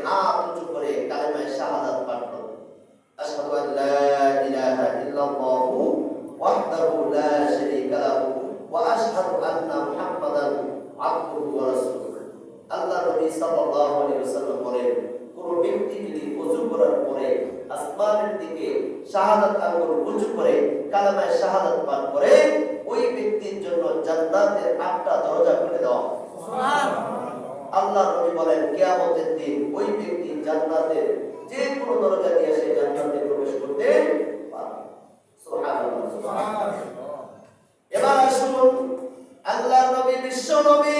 হাত উঁচু করে কালেমায়ে শাহাদাত পাঠ করবে। আশহাদু আন লা ইলাহা ইল্লাল্লাহু ওয়াহদাহু লা শারীকা লাহু ওয়া আশহাদু আন্না মুহাম্মাদান আবদুহু ওয়া রাসূলুহু। আল্লাহ নবী সাল্লাল্লাহু আলাইহি ওয়াসাল্লাম বলেন, কোন ব্যক্তি যদি ওযু করার পরে আসমানের দিকে শাহাদাত আঙ্গুল উঁচু করে কালেমায়ে শাহাদাত পাঠ করে, ওই ব্যক্তির জন্য জান্নাতের 8টা দরজা খুলে দেওয়া হবে। সুবহানাল্লাহ। আল্লাহ নবী বলেন, কিয়ামতের দিন ওই ব্যক্তি জান্নাতের যে কোনো দরজা দিয়ে সে জান্নাতে প্রবেশ করতে পারবে। সুবহানাল্লাহ। সুবহানাল্লাহ। এবার আসুন আল্লাহর নবী বিশ্ব নবী